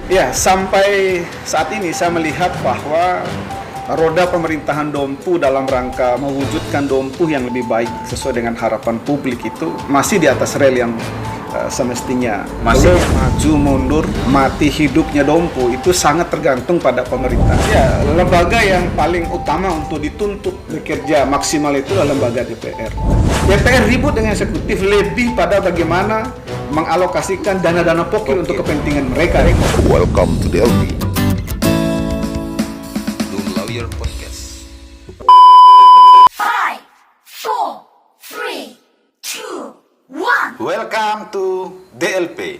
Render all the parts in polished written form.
Ya, sampai saat ini saya melihat bahwa roda pemerintahan Dompu dalam rangka mewujudkan Dompu yang lebih baik sesuai dengan harapan publik itu masih di atas rel yang semestinya. Masih Maju mundur mati hidupnya Dompu itu sangat tergantung pada pemerintah. Ya, lembaga yang paling utama untuk dituntut bekerja maksimal itu adalah lembaga DPR. DPR ribut dengan eksekutif lebih pada bagaimana mengalokasikan dana-dana pokil untuk kepentingan mereka. Welcome to the LP. Dul Lawyer Podcast. 5, 4, 3, 2, 1. Welcome to DLP,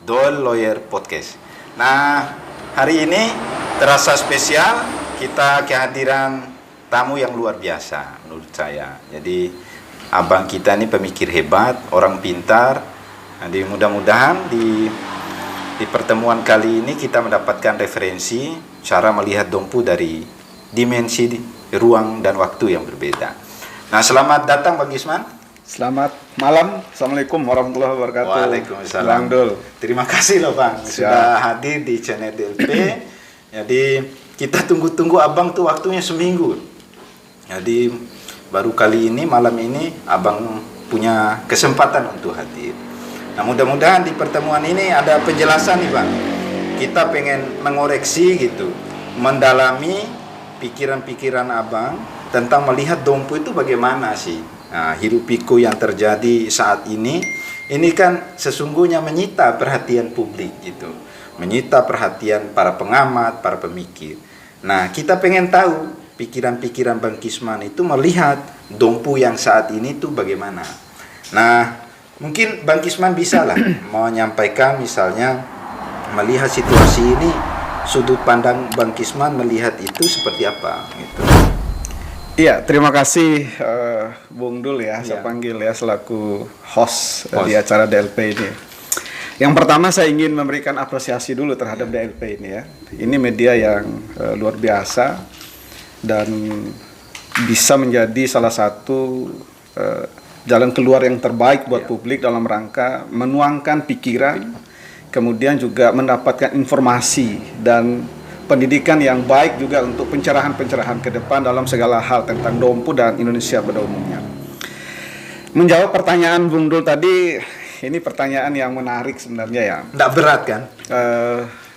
Dul Lawyer Podcast. Nah, hari ini terasa spesial, kita kehadiran tamu yang luar biasa menurut saya. Jadi abang kita ini pemikir hebat, orang pintar. Jadi mudah-mudahan di pertemuan kali ini kita mendapatkan referensi cara melihat Dompu dari dimensi ruang dan waktu yang berbeda. Nah, selamat datang Bang Gisman. Selamat malam, Assalamualaikum warahmatullahi wabarakatuh. Waalaikumsalam. Bang Dul. Terima kasih loh Bang, sudah hadir di channel DLP. Jadi kita tunggu-tunggu abang tuh waktunya seminggu. Jadi baru kali ini, malam ini abang punya kesempatan untuk hadir. Nah, mudah-mudahan di pertemuan ini ada penjelasan nih Bang. Kita pengen mengoreksi gitu, mendalami pikiran-pikiran abang tentang melihat Dompu itu bagaimana sih. Nah, hiruk pikuk yang terjadi saat ini kan sesungguhnya menyita perhatian publik gitu. Menyita perhatian para pengamat, para pemikir. Nah, kita pengen tahu pikiran-pikiran Bang Kisman itu melihat Dompu yang saat ini itu bagaimana. Nah, mungkin Bang Kisman bisa lah menyampaikan misalnya melihat situasi ini, sudut pandang Bang Kisman melihat itu seperti apa gitu. Iya, terima kasih Bung Dul ya, saya Iya. panggil ya selaku host di acara DLP ini. Yang pertama saya ingin memberikan apresiasi dulu terhadap DLP ini ya. Ini media yang luar biasa dan bisa menjadi salah satu jalan keluar yang terbaik buat publik dalam rangka menuangkan pikiran, kemudian juga mendapatkan informasi dan pendidikan yang baik juga untuk pencerahan-pencerahan ke depan dalam segala hal tentang Dompu dan Indonesia pada umumnya. Menjawab pertanyaan Bung Dul tadi, ini pertanyaan yang menarik sebenarnya ya. Nggak berat kan?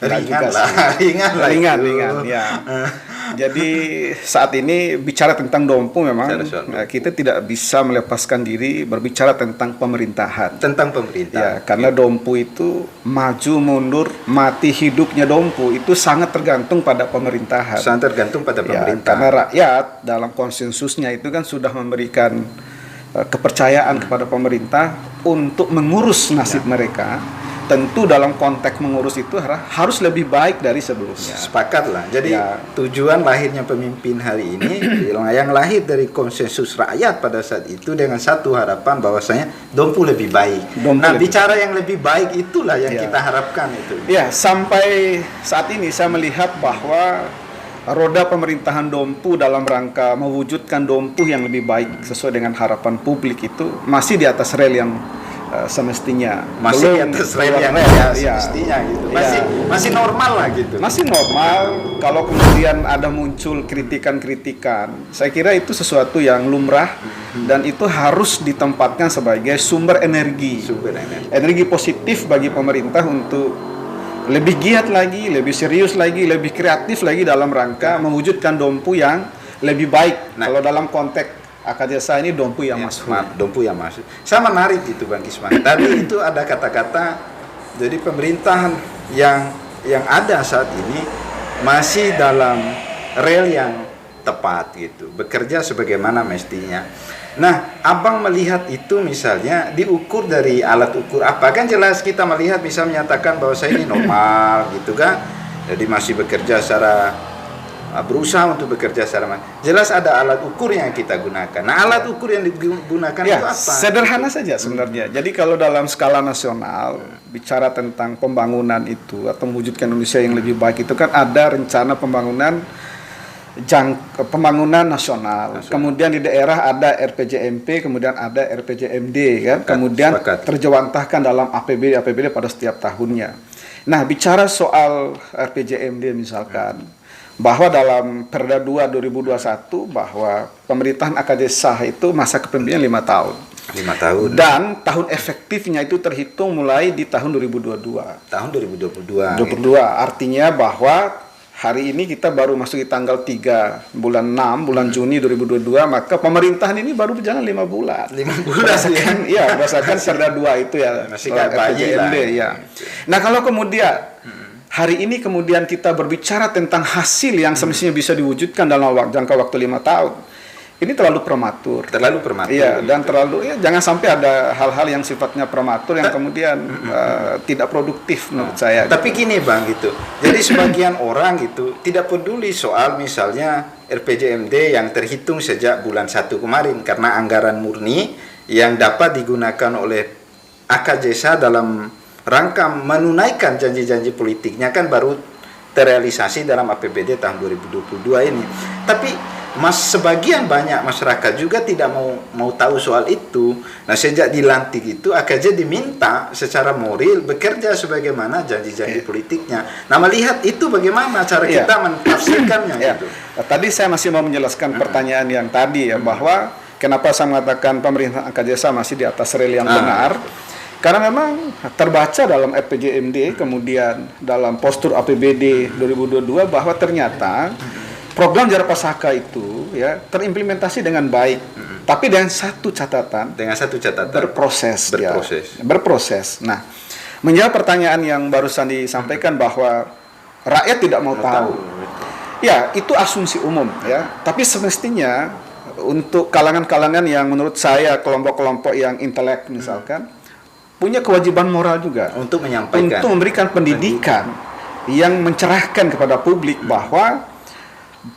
Ringan ringan ya. Jadi saat ini bicara tentang Dompu memang kita tidak bisa melepaskan diri berbicara tentang pemerintahan. Tentang pemerintah. Ya, karena Dompu itu maju mundur mati hidupnya Dompu itu sangat tergantung pada pemerintahan. Sangat tergantung pada Ya, pemerintah. karena rakyat dalam konsensusnya itu kan sudah memberikan kepercayaan kepada pemerintah untuk mengurus nasib mereka. Tentu dalam konteks mengurus itu harus lebih baik dari sebelumnya. Sepakat lah. Jadi tujuan lahirnya pemimpin hari ini yang lahir dari konsensus rakyat pada saat itu dengan satu harapan bahwasanya Dompu lebih baik. Bicara yang lebih baik itulah yang kita harapkan itu. Ya, sampai saat ini saya melihat bahwa roda pemerintahan Dompu dalam rangka mewujudkan Dompu yang lebih baik sesuai dengan harapan publik itu masih di atas rel yang semestinya. Masih di atas rel yang semestinya gitu. Masih normal lah gitu. Masih normal. Kalau kemudian ada muncul kritikan-kritikan, saya kira itu sesuatu yang lumrah dan itu harus ditempatkan sebagai sumber energi. Energi positif bagi pemerintah untuk lebih giat lagi, lebih serius lagi, lebih kreatif lagi dalam rangka mewujudkan Dompu yang lebih baik. Kalau dalam konteks Akadesa ini Dompu yang masuk. Dompu yang masuk. Saya menarik itu Bang Kisman. Tadi itu ada kata-kata jadi pemerintahan yang ada saat ini masih dalam rel yang tepat gitu. Bekerja sebagaimana mestinya. Nah, abang melihat itu misalnya diukur dari alat ukur apa? Kan jelas kita melihat bisa menyatakan bahwa saya ini normal gitu kan. Jadi masih bekerja secara berusaha untuk bekerja secara jelas ada alat ukur yang kita gunakan. Nah, alat ukur yang digunakan itu apa? Sederhana saja sebenarnya. Jadi kalau dalam skala nasional bicara tentang pembangunan itu atau mewujudkan Indonesia yang lebih baik itu kan ada rencana pembangunan nasional. Kemudian di daerah ada RPJMP, kemudian ada RPJMD kan. Kemudian terjewantahkan dalam APBD pada setiap tahunnya. Nah, bicara soal RPJMD misalkan, bahwa dalam Perda 2 2021 bahwa pemerintahan AKJ sah itu masa kepemimpinan 5 tahun. 5 tahun. Dan tahun efektifnya itu terhitung mulai di tahun 2022. Tahun 2022. 22, artinya bahwa hari ini kita baru masuk di tanggal 3 bulan 6, bulan Juni 2022, maka pemerintahan ini baru berjalan 5 bulan. 5 bulan Berdasarkan, ya, berdasarkan Perda 2 itu ya. Masih kayak bayi lah. Ya. Nah, kalau kemudian hari ini kemudian kita berbicara tentang hasil yang semestinya bisa diwujudkan dalam jangka waktu 5 tahun. Ini terlalu prematur. Terlalu prematur. Iya, dan terlalu jangan sampai ada hal-hal yang sifatnya prematur yang kemudian tidak produktif menurut saya. Tapi gini Bang gitu. Jadi sebagian orang gitu tidak peduli soal misalnya RPJMD yang terhitung sejak bulan 1 kemarin karena anggaran murni yang dapat digunakan oleh AKJSA dalam rangka menunaikan janji-janji politiknya kan baru terrealisasi dalam APBD tahun 2022 ini. Tapi sebagian banyak masyarakat juga tidak mau tahu soal itu. Nah, sejak dilantik itu AKJ diminta secara moral bekerja sebagaimana janji-janji politiknya. Nah, melihat itu bagaimana cara kita menafsirkannya gitu. Tadi saya masih mau menjelaskan pertanyaan yang tadi ya, bahwa kenapa saya mengatakan pemerintah AKJ masih di atas rel yang benar. Karena memang terbaca dalam RPJMD, kemudian dalam postur APBD 2022 bahwa ternyata program Jarak Pasaka itu ya terimplementasi dengan baik, tapi dengan satu catatan. Dengan satu catatan. Berproses. Berproses. Ya, berproses. Nah, menjawab pertanyaan yang barusan disampaikan bahwa rakyat tidak mau tahu. Ya, itu asumsi umum ya. Tapi semestinya untuk kalangan-kalangan yang menurut saya kelompok-kelompok yang intelek misalkan punya kewajiban moral juga untuk menyampaikan, untuk memberikan pendidikan yang mencerahkan kepada publik bahwa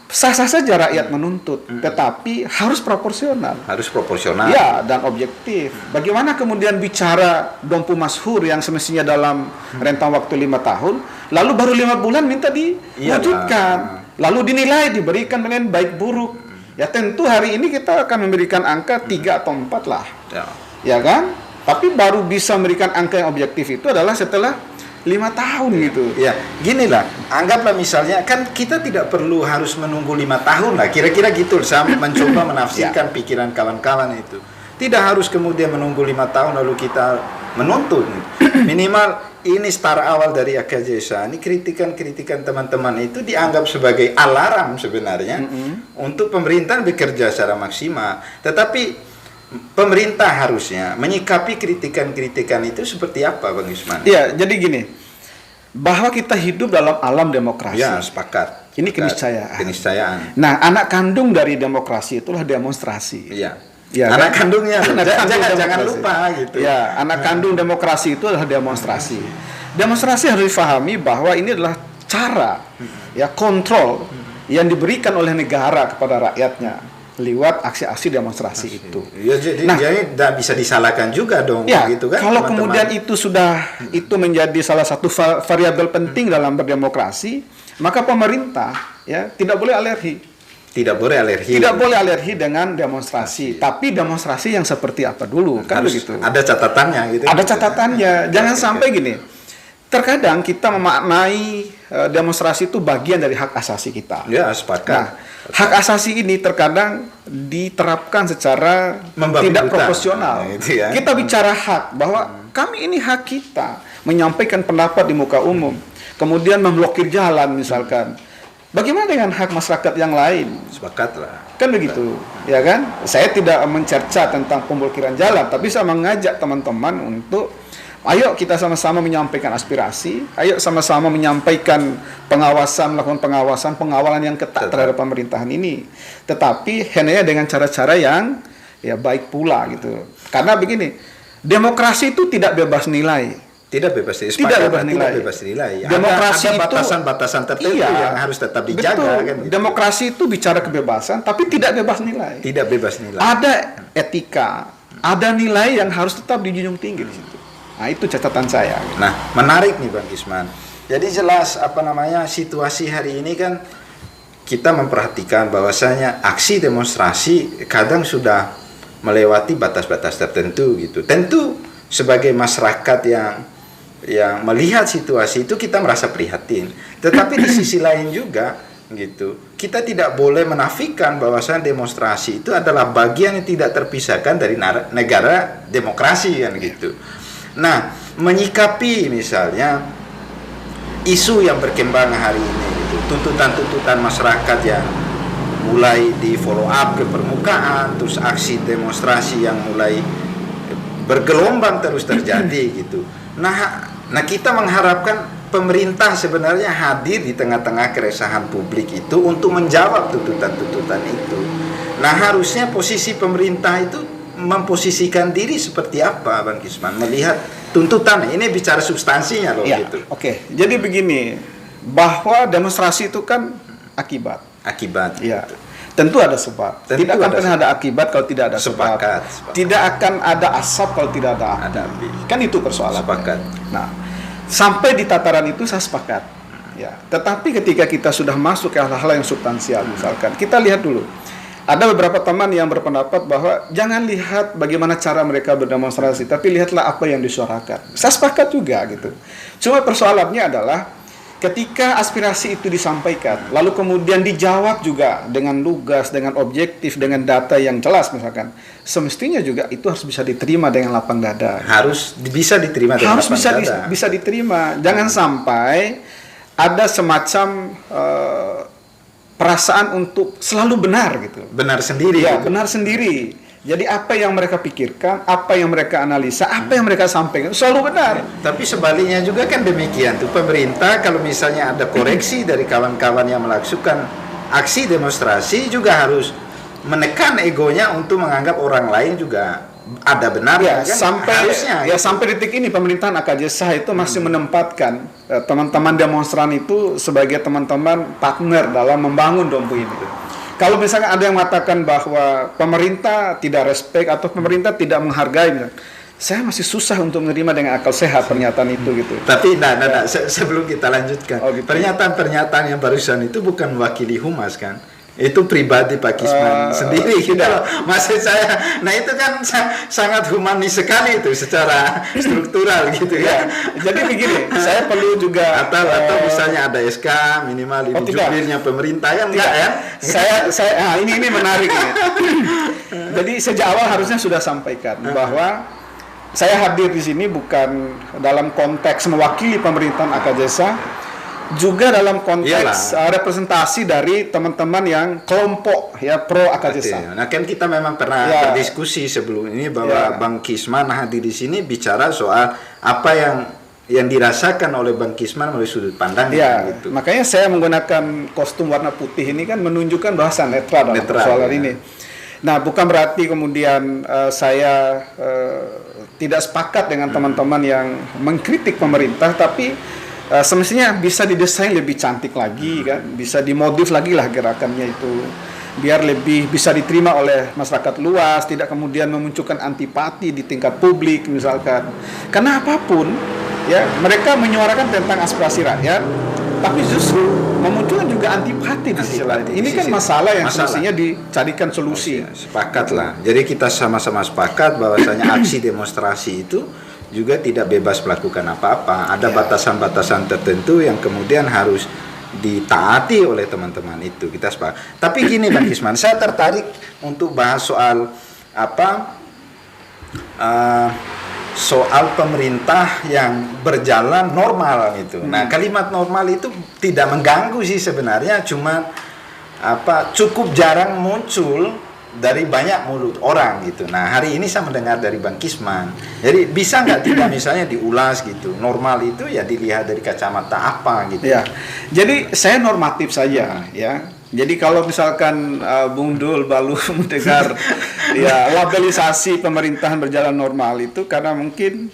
sah-sah saja rakyat menuntut, tetapi harus proporsional. Harus proporsional. Ya, dan objektif. Bagaimana kemudian bicara Dompu Mashur yang semestinya dalam rentang waktu 5 tahun, lalu baru 5 bulan minta diwujudkan, lalu dinilai, diberikan dengan baik buruk. Ya tentu hari ini kita akan memberikan angka 3 atau 4 lah. Ya kan? Tapi baru bisa memberikan angka yang objektif itu adalah setelah 5 tahun gitu. Ya, gini lah. Anggaplah misalnya kan kita tidak perlu harus menunggu 5 tahun lah. Kira-kira gitu. Saya mencoba menafsirkan pikiran kawan-kawan itu. Tidak harus kemudian menunggu 5 tahun lalu kita menuntut. Minimal ini start awal dari AKJSA. Ini kritikan-kritikan teman-teman itu dianggap sebagai alarm sebenarnya untuk pemerintah bekerja secara maksimal. Tetapi pemerintah harusnya menyikapi kritikan-kritikan itu seperti apa, Bang Yusman? Iya, jadi gini, bahwa kita hidup dalam alam demokrasi. Ya, sepakat. Ini keniscayaan. Keniscayaan. Nah, anak kandung dari demokrasi itulah demonstrasi. Iya. Ya, anak kan? kandungnya, jangan demokrasi. lupa gitu. Ya, anak kandung demokrasi itu adalah demonstrasi. Demonstrasi harus difahami bahwa ini adalah cara, ya kontrol yang diberikan oleh negara kepada rakyatnya lewat aksi-aksi demonstrasi itu. Ya, jadi tidak bisa disalahkan juga dong, ya, gitu kan? Kalau teman-teman. kemudian itu menjadi salah satu variabel penting dalam berdemokrasi, maka pemerintah ya tidak boleh alergi. Tidak boleh alergi. Tidak boleh alergi dengan demonstrasi, tapi demonstrasi yang seperti apa dulu, kan harus begitu. ada catatannya gitu. Ada catatannya. Jangan sampai gini. Terkadang kita memaknai demonstrasi itu bagian dari hak asasi kita. Ya, sepakat. Nah, hak asasi ini terkadang diterapkan secara Membabi tidak buta. proporsional. Nah, itu ya. Kita bicara hak bahwa kami ini hak kita menyampaikan pendapat di muka umum, kemudian memblokir jalan misalkan. Bagaimana dengan hak masyarakat yang lain? Sepakat lah. Kan begitu, ya kan? Saya tidak mencerca tentang pemblokiran jalan, tapi saya mengajak teman-teman untuk ayo kita sama-sama menyampaikan aspirasi, ayo sama-sama menyampaikan melakukan pengawalan yang ketat terhadap pemerintahan ini. Tetapi hanya dengan cara-cara yang ya baik pula gitu. Karena begini, demokrasi itu tidak bebas nilai. Tidak bebas nilai. Tidak bebas nilai. Tidak bebas nilai. Demokrasi ada itu batasan-batasan tertentu yang harus tetap dijaga. Betul. Kan, gitu. Demokrasi itu bicara kebebasan, tapi tidak bebas nilai. Tidak bebas nilai. Ada etika, ada nilai yang harus tetap dijunjung tinggi di situ. Nah, itu catatan saya. Nah, menarik nih Bang Isman. Jadi jelas situasi hari ini kan kita memperhatikan bahwasanya aksi demonstrasi kadang sudah melewati batas-batas tertentu gitu. Tentu sebagai masyarakat yang yang melihat situasi itu kita merasa prihatin. Tetapi di sisi lain juga gitu, kita tidak boleh menafikan bahwasanya demonstrasi itu adalah bagian yang tidak terpisahkan dari negara demokrasi kan gitu. Nah, menyikapi misalnya isu yang berkembang hari ini gitu, tuntutan-tuntutan masyarakat yang mulai di follow up ke permukaan, terus aksi demonstrasi yang mulai bergelombang terus terjadi gitu. Nah kita mengharapkan pemerintah sebenarnya hadir di tengah-tengah keresahan publik itu untuk menjawab tuntutan-tuntutan itu. Nah, harusnya posisi pemerintah itu memposisikan diri seperti apa, Bang Kisman, melihat tuntutan. Ini bicara substansinya loh ya, gitu. Oke. Jadi begini, bahwa demonstrasi itu kan akibat. Ya. Tentu ada sebab. Tidak akan pernah ada akibat kalau tidak ada sebab. Sepakat. Tidak akan ada asap kalau tidak ada api. Kan itu persoalan. Sepakat. Nah, sampai di tataran itu saya sepakat. Ya. Tetapi ketika kita sudah masuk ke hal-hal yang substansial, misalkan kita lihat dulu. Ada beberapa teman yang berpendapat bahwa jangan lihat bagaimana cara mereka berdemonstrasi, tapi lihatlah apa yang disuarakan. Saya sepakat juga gitu. Cuma persoalannya adalah ketika aspirasi itu disampaikan, lalu kemudian dijawab juga dengan lugas, dengan objektif, dengan data yang jelas misalkan, semestinya juga itu harus bisa diterima dengan lapang dada. Harus bisa diterima dengan lapang dada. Bisa diterima. Jangan sampai ada semacam perasaan untuk selalu benar gitu. Benar sendiri. Ya, gitu. benar sendiri. Jadi apa yang mereka pikirkan, apa yang mereka analisa, apa yang mereka sampaikan selalu benar. Tapi sebaliknya juga kan demikian tuh, pemerintah kalau misalnya ada koreksi dari kawan-kawan yang melakukan aksi demonstrasi juga harus menekan egonya untuk menganggap orang lain juga ada benarnya kan? Sampai detik ini pemerintahan AKJ itu masih menempatkan teman-teman demonstran itu sebagai teman-teman partner dalam membangun Dompu ini. Kalau misalnya ada yang mengatakan bahwa pemerintah tidak respect atau pemerintah tidak menghargai, saya masih susah untuk menerima dengan akal sehat pernyataan itu gitu. Tapi sebelum kita lanjutkan, gitu. Pernyataan yang barusan itu bukan mewakili humas kan? Itu pribadi Pak Kisman sendiri gitu loh. Maksud saya, nah itu kan sangat humanis sekali itu secara struktural gitu ya. Jadi begini, saya perlu juga atau misalnya ada SK minimal ini jubirnya pemerintah kan enggak ya? Ini menarik ya. Jadi sejak awal harusnya sudah sampaikan bahwa saya hadir di sini bukan dalam konteks mewakili pemerintahan AKJSA, juga dalam konteks representasi dari teman-teman yang kelompok ya pro AKJSA. Nah kan kita memang pernah berdiskusi sebelum ini bahwa Bang Kisman hadir di sini bicara soal apa yang dirasakan oleh Bang Kisman melalui sudut pandang gitu. Makanya saya menggunakan kostum warna putih ini kan menunjukkan bahwa saya netral dalam persoalan ini. Nah, bukan berarti kemudian saya tidak sepakat dengan teman-teman yang mengkritik pemerintah, tapi semestinya bisa didesain lebih cantik lagi kan, bisa dimodif lagi lah gerakannya itu biar lebih bisa diterima oleh masyarakat luas, tidak kemudian memunculkan antipati di tingkat publik misalkan. Karena apapun ya, mereka menyuarakan tentang aspirasi rakyat, tapi justru memunculkan juga antipati di sisi lain. Ini kan masalah yang semestinya dicarikan solusi. Sepakat lah. Jadi kita sama-sama sepakat bahwasanya aksi demonstrasi itu juga tidak bebas melakukan apa-apa. Ada batasan-batasan tertentu yang kemudian harus ditaati oleh teman-teman itu. Kita sepakat. Tapi gini Bang Kisman, saya tertarik untuk bahas soal soal pemerintah yang berjalan normal gitu. Nah, kalimat normal itu tidak mengganggu sih sebenarnya, cuma cukup jarang muncul dari banyak mulut orang gitu. Nah, hari ini saya mendengar dari Bang Kisman. Jadi bisa nggak tidak misalnya diulas gitu. Normal itu ya dilihat dari kacamata apa gitu. Ya. Jadi saya normatif saja ya. Jadi kalau misalkan Bung Dul baru mendengar labelisasi pemerintahan berjalan normal itu karena mungkin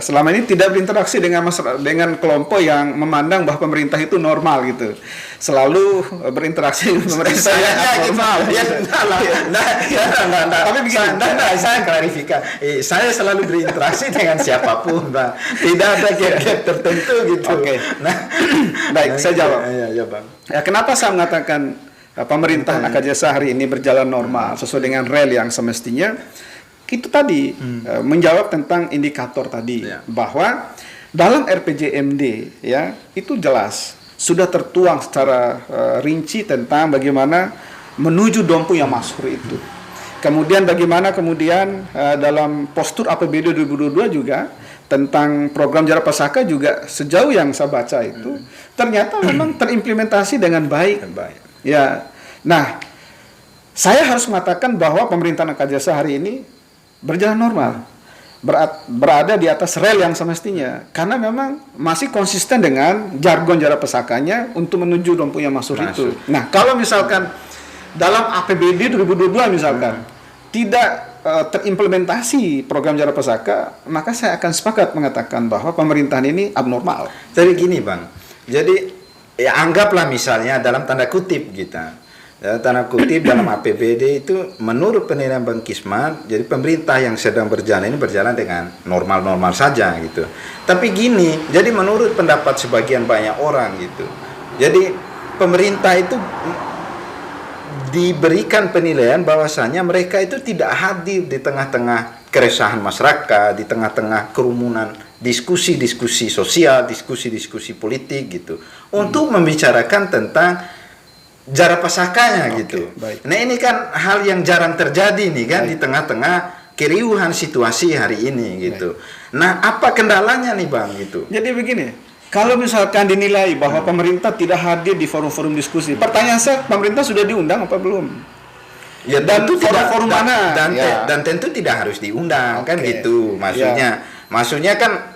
selama ini tidak berinteraksi dengan kelompok yang memandang bahwa pemerintah itu normal gitu. Selalu berinteraksi dengan pemerintah yang abnormal. Tapi begini, saya klarifikasi. Saya selalu berinteraksi dengan siapapun, Bang. Tidak ada gap tertentu gitu. Oke. Nah, baik, saya jawab. Ya, Bang. Ya, kenapa saya mengatakan pemerintahan AKJSA hari ini berjalan normal sesuai dengan rel yang semestinya? Itu tadi menjawab tentang indikator tadi bahwa Dalam RPJMD ya itu jelas sudah tertuang secara rinci tentang bagaimana menuju Dompu yang Masyhur itu. Kemudian bagaimana dalam postur APBD 2022 juga tentang program Jara Pasaka juga sejauh yang saya baca itu ternyata memang terimplementasi dengan baik. Ya. Nah, saya harus mengatakan bahwa pemerintahan Angkatan Jasa hari ini berjalan normal. Berada di atas rel yang semestinya karena memang masih konsisten dengan jargon Jara Pasakanya untuk menuju Dompu yang Masyhur itu. Nah, kalau misalkan dalam APBD 2022 misalkan tidak terimplementasi program Jara Pasaka, maka saya akan sepakat mengatakan bahwa pemerintahan ini abnormal. Jadi gini Bang, jadi ya anggaplah misalnya dalam tanda kutip tanda kutip dalam APBD itu menurut penilaian Bang Kisman, jadi pemerintah yang sedang berjalan ini berjalan dengan normal-normal saja gitu. Tapi gini, jadi menurut pendapat sebagian banyak orang gitu, jadi pemerintah itu diberikan penilaian bahwasanya mereka itu tidak hadir di tengah-tengah keresahan masyarakat, di tengah-tengah kerumunan diskusi-diskusi sosial, diskusi-diskusi politik gitu, untuk membicarakan tentang Jara Pasakanya gitu. Baik. Nah ini kan hal yang jarang terjadi nih kan di tengah-tengah keriuhan situasi hari ini gitu. Nah apa kendalanya nih Bang gitu? Jadi begini, kalau misalkan dinilai bahwa pemerintah tidak hadir di forum-forum diskusi, pertanyaan saya, pemerintah sudah diundang apa belum? Ya Dan tentu tidak forum mana? Dan tentu tidak harus diundang kan Oke. gitu maksudnya. Maksudnya kan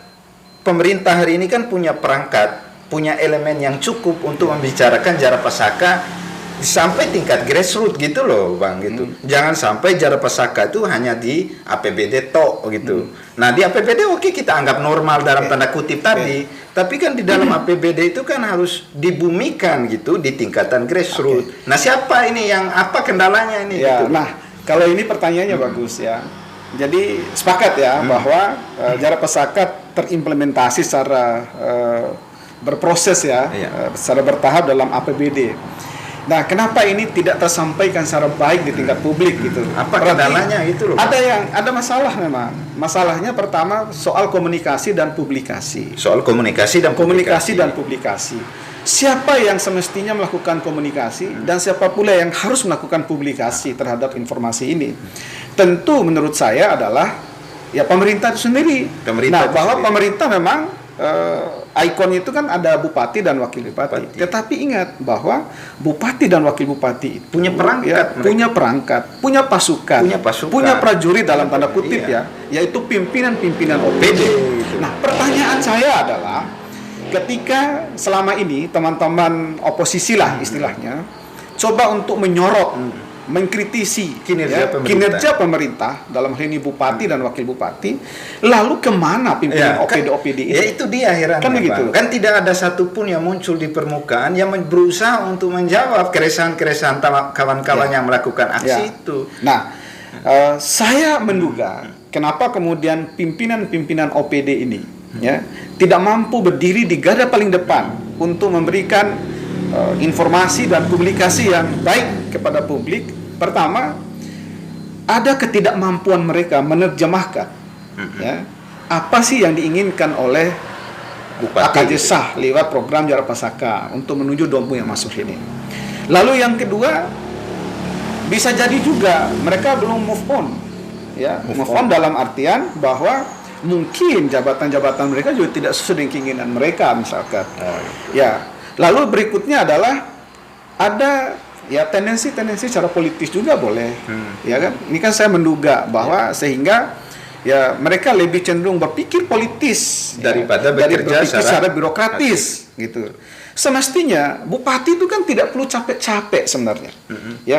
pemerintah hari ini kan punya perangkat, punya elemen yang cukup untuk membicarakan Jara Pasaka sampai tingkat grassroots gitu loh Bang gitu. Jangan sampai Jara Pasaka itu hanya di APBD tok gitu. Nah di APBD oke, kita anggap normal dalam tanda kutip tadi, tapi kan di dalam APBD itu kan harus dibumikan gitu di tingkatan grassroots. Nah siapa ini yang apa kendalanya ini Ya, gitu? nah kalau ini pertanyaannya bagus ya. Jadi sepakat ya bahwa Jara Pasaka terimplementasi secara berproses ya, secara bertahap dalam APBD. Nah, kenapa ini tidak tersampaikan secara baik di tingkat publik gitu? Apa Berarti kendalanya itu loh? ada masalah memang. Masalahnya pertama soal komunikasi dan publikasi. Soal komunikasi dan Publikasi. Siapa yang semestinya melakukan komunikasi dan siapa pula yang harus melakukan publikasi terhadap informasi ini? Tentu menurut saya adalah ya pemerintah itu sendiri. Pemerintah memang ikon itu kan ada bupati dan wakil bupati. Tetapi ingat bahwa bupati dan wakil bupati itu punya perangkat, punya perangkat, punya pasukan, punya prajurit dalam tanda kutip yaitu pimpinan-pimpinan OPD. Nah, pertanyaan saya adalah ketika selama ini teman-teman oposisi lah istilahnya coba untuk menyorot mengkritisi kinerja pemerintah dalam hal ini bupati dan wakil bupati, lalu kemana pimpinan OPD-OPD itu? Ya itu dia heran kan begitu. Kan tidak ada satupun yang muncul di permukaan yang berusaha untuk menjawab keresahan-keresahan kawan-kawan yang melakukan aksi itu. Nah, saya menduga kenapa kemudian pimpinan-pimpinan OPD ini tidak mampu berdiri di garda paling depan untuk memberikan informasi dan publikasi yang baik kepada publik. Pertama, ada ketidakmampuan mereka menerjemahkan apa sih yang diinginkan oleh AKJ lewat program Jara Pasaka untuk menuju Dompu yang Masyhur ini. Lalu yang kedua, bisa jadi juga mereka belum move on. Move on dalam artian bahwa mungkin jabatan-jabatan mereka juga tidak sesuai dengan keinginan mereka misalkan. Lalu berikutnya adalah ada tendensi-tendensi secara politis juga boleh. Ya kan? Ini kan saya menduga bahwa sehingga mereka lebih cenderung berpikir politis daripada bekerja secara birokratis gitu. Semestinya bupati itu kan tidak perlu capek-capek sebenarnya.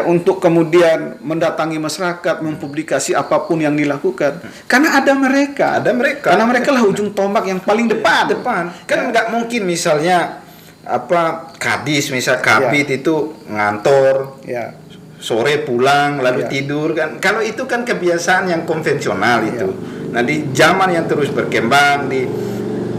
Untuk kemudian mendatangi masyarakat, mempublikasi apapun yang dilakukan. Karena ada mereka. Karena mereka lah ujung tombak yang paling depan. Kan nggak mungkin misalnya kadis kabit itu ngantor sore pulang lalu tidur kan, kalau itu kan kebiasaan yang konvensional itu. Nah di zaman yang terus berkembang, di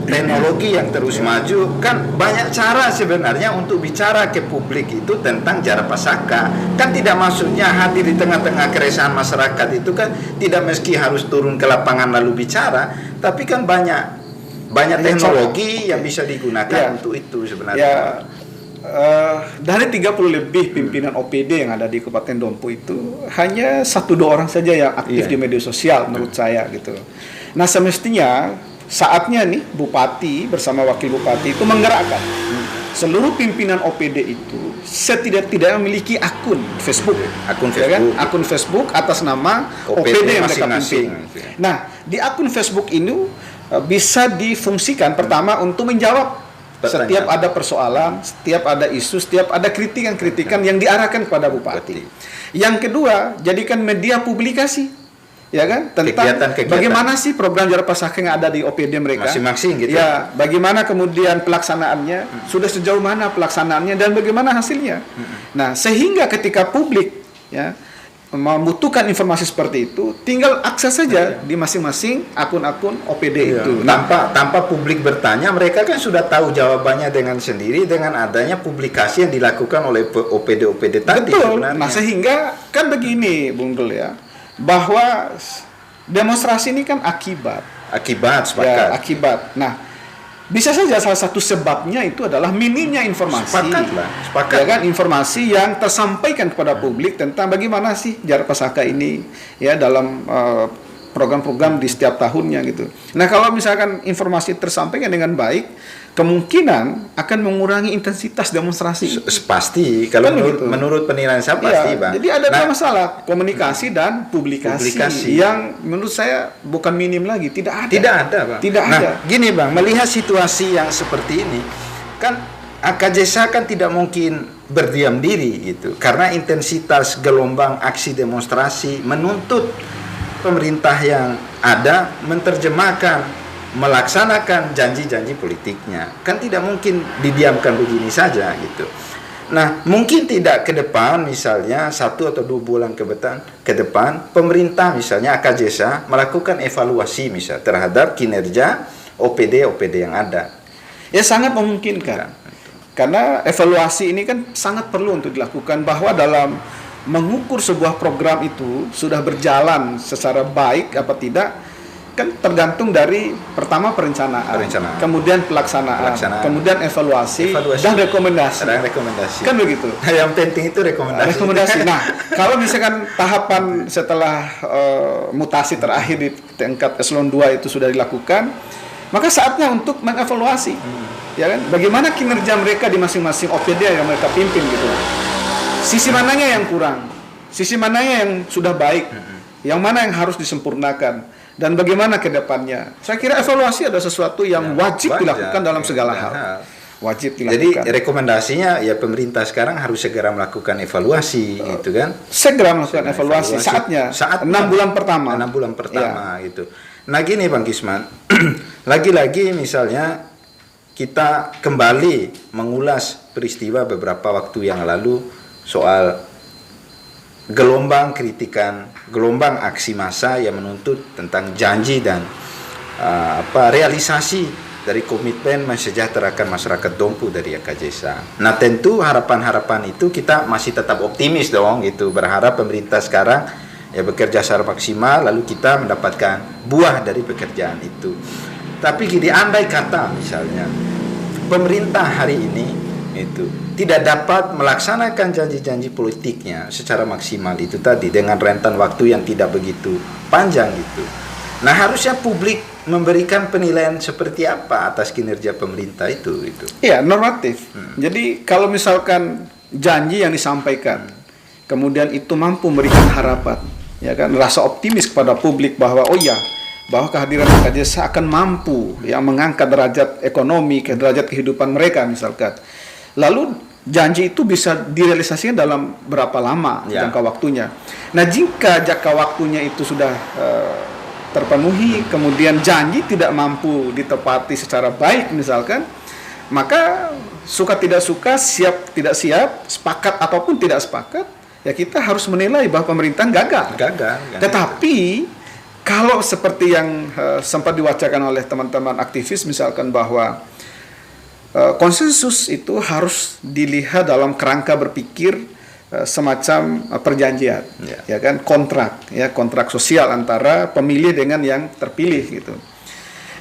teknologi yang terus maju, kan banyak cara sebenarnya untuk bicara ke publik itu tentang Jara Pasaka. Kan tidak maksudnya hadir di tengah-tengah keresahan masyarakat itu kan tidak meski harus turun ke lapangan lalu bicara, tapi kan banyak banyak Hanya teknologi cara. yang Oke. bisa digunakan Ya. untuk itu sebenarnya. Ya, dari 30 lebih pimpinan OPD yang ada di Kabupaten Dompu itu hanya 1-2 orang saja yang aktif Iya. di media sosial menurut saya gitu. Nah, semestinya saatnya nih Bupati bersama Wakil Bupati itu menggerakkan seluruh pimpinan OPD itu setidak-tidaknya memiliki akun Facebook, Akun ya kan? Facebook. Akun Facebook atas nama OPD OPD yang mereka masing-masing. pimpin. Nah, di akun Facebook ini bisa difungsikan pertama untuk menjawab Pertanyaan. setiap ada persoalan, setiap ada isu, setiap ada kritikan-kritikan yang diarahkan kepada Bupati. Yang kedua, jadikan media publikasi, ya kan, tentang Kegiatan-kegiatan. bagaimana sih program Jarak Pasakah yang ada di OPD mereka, Masing-masing gitu. ya, bagaimana kemudian pelaksanaannya, sudah sejauh mana pelaksanaannya dan bagaimana hasilnya. Nah, sehingga ketika publik ya membutuhkan informasi seperti itu, tinggal akses saja di masing-masing akun-akun OPD Iya. itu. Nah, Tanpa publik bertanya, mereka kan sudah tahu jawabannya dengan sendiri dengan adanya publikasi yang dilakukan oleh OPD-OPD tadi. betul. sebenarnya. Nah, sehingga kan begini, Bung Dul ya, bahwa demonstrasi ini kan akibat. Akibat Ya, sepakat. akibat. Nah, bisa saja salah satu sebabnya itu adalah minimnya informasi. Sepakatlah, sepakat. Ya kan, informasi yang tersampaikan kepada publik tentang bagaimana sih Jarak Pasakah ini ya dalam program-program di setiap tahunnya gitu. Nah, kalau misalkan informasi tersampaikan dengan baik, kemungkinan akan mengurangi intensitas demonstrasi. Pasti. Kalau Kan begitu. menurut penilaian saya pasti, Iya, Bang. jadi ada Nah, dua masalah, komunikasi dan publikasi, Publikasi. yang menurut saya bukan minim lagi, tidak ada. Tidak ada, Bang. Tidak nah, ada. gini, Bang, melihat situasi yang seperti ini, kan AKJSA kan tidak mungkin berdiam diri gitu. Karena intensitas gelombang aksi demonstrasi menuntut pemerintah yang ada menerjemahkan, melaksanakan janji-janji politiknya. Kan tidak mungkin didiamkan begini saja gitu. Nah, mungkin tidak ke depan, misalnya 1 atau 2 bulan ke depan, pemerintah misalnya AKJSA melakukan evaluasi misal terhadap kinerja OPD-OPD yang ada. Ya sangat memungkinkan. Karena evaluasi ini kan sangat perlu untuk dilakukan, bahwa dalam mengukur sebuah program itu sudah berjalan secara baik apa tidak kan tergantung dari pertama perencanaan, kemudian pelaksanaan, kemudian evaluasi, dan rekomendasi. Kan begitu. Yang penting itu rekomendasi. Nah, kalau misalkan tahapan setelah mutasi terakhir di tingkat eselon 2 itu sudah dilakukan, maka saatnya untuk mengevaluasi. Ya kan? Bagaimana kinerja mereka di masing-masing OPD yang mereka pimpin gitu. Sisi mananya yang kurang, sisi mananya yang sudah baik, yang mana yang harus disempurnakan, dan bagaimana ke depannya. Saya kira evaluasi adalah sesuatu yang wajib dilakukan dalam segala hal. Wajib dilakukan. Jadi rekomendasinya ya pemerintah sekarang harus segera melakukan evaluasi gitu kan. Segera melakukan evaluasi saatnya. 6 bulan pertama. 6 bulan pertama gitu. Nah gini Bang Gisman, lagi-lagi misalnya kita kembali mengulas peristiwa beberapa waktu yang lalu soal gelombang kritikan, gelombang aksi massa yang menuntut tentang janji dan realisasi dari komitmen mensejahterakan masyarakat Dompu dari AKJSA. Nah tentu harapan-harapan itu kita masih tetap optimis dong gitu, berharap pemerintah sekarang ya bekerja secara maksimal lalu kita mendapatkan buah dari pekerjaan itu. Tapi gini, andai kata misalnya pemerintah hari ini itu tidak dapat melaksanakan janji-janji politiknya secara maksimal itu tadi dengan rentan waktu yang tidak begitu panjang gitu. Nah harusnya publik memberikan penilaian seperti apa atas kinerja pemerintah itu. Iya, normatif. Jadi kalau misalkan janji yang disampaikan kemudian itu mampu memberikan harapan, ya kan, rasa optimis kepada publik bahwa oh ya, bahwa kehadiran AKJSA akan mampu yang mengangkat derajat ekonomi, ke derajat kehidupan mereka misalkan. Lalu janji itu bisa direalisasikan dalam berapa lama jangka waktunya. Nah, jika jangka waktunya itu sudah terpenuhi, kemudian janji tidak mampu ditepati secara baik misalkan, maka suka tidak suka, siap tidak siap, sepakat ataupun tidak sepakat, ya kita harus menilai bahwa pemerintah gagal. Tetapi kalau seperti yang sempat diwacakan oleh teman-teman aktivis misalkan bahwa konsensus itu harus dilihat dalam kerangka berpikir semacam perjanjian, ya kan, kontrak sosial antara pemilih dengan yang terpilih gitu.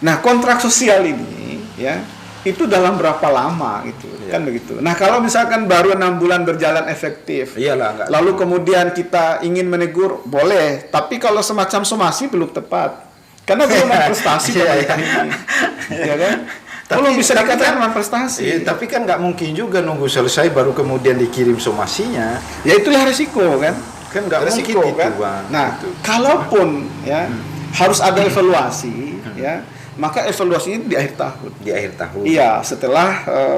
Nah, kontrak sosial ini ya itu dalam berapa lama gitu, kan begitu. Nah, kalau misalkan baru 6 bulan berjalan efektif, Iyalah, enggak. lalu kemudian kita ingin menegur, boleh. Tapi kalau semacam somasi belum tepat, karena belum prestasi pemerintah ini, ya kan? Belum bisa dikatakan prestasi. Iya, tapi kan nggak mungkin juga nunggu selesai baru kemudian dikirim somasinya. Ya itulah resiko kan. Kan nggak mungkin Resiko, itu, kan? Bang. Nah, Gitu. kalaupun ya harus ada evaluasi, ya maka evaluasinya di akhir tahun. Di akhir tahun. Iya, setelah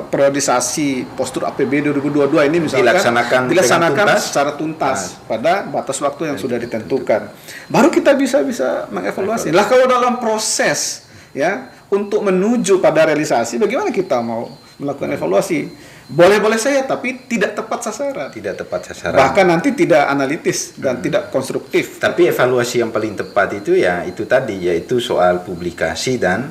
periodisasi postur APBD 2022 ini misalkan Dilaksanakan dengan tuntas. secara tuntas pada batas waktu yang sudah ditentukan. Baru kita bisa mengevaluasi. Lah kalau dalam proses ya untuk menuju pada realisasi, bagaimana kita mau melakukan evaluasi? Boleh-boleh saja, tapi tidak tepat sasaran. Tidak tepat sasaran. Bahkan nanti tidak analitis dan tidak konstruktif. Tapi evaluasi yang paling tepat itu ya itu tadi, yaitu soal publikasi dan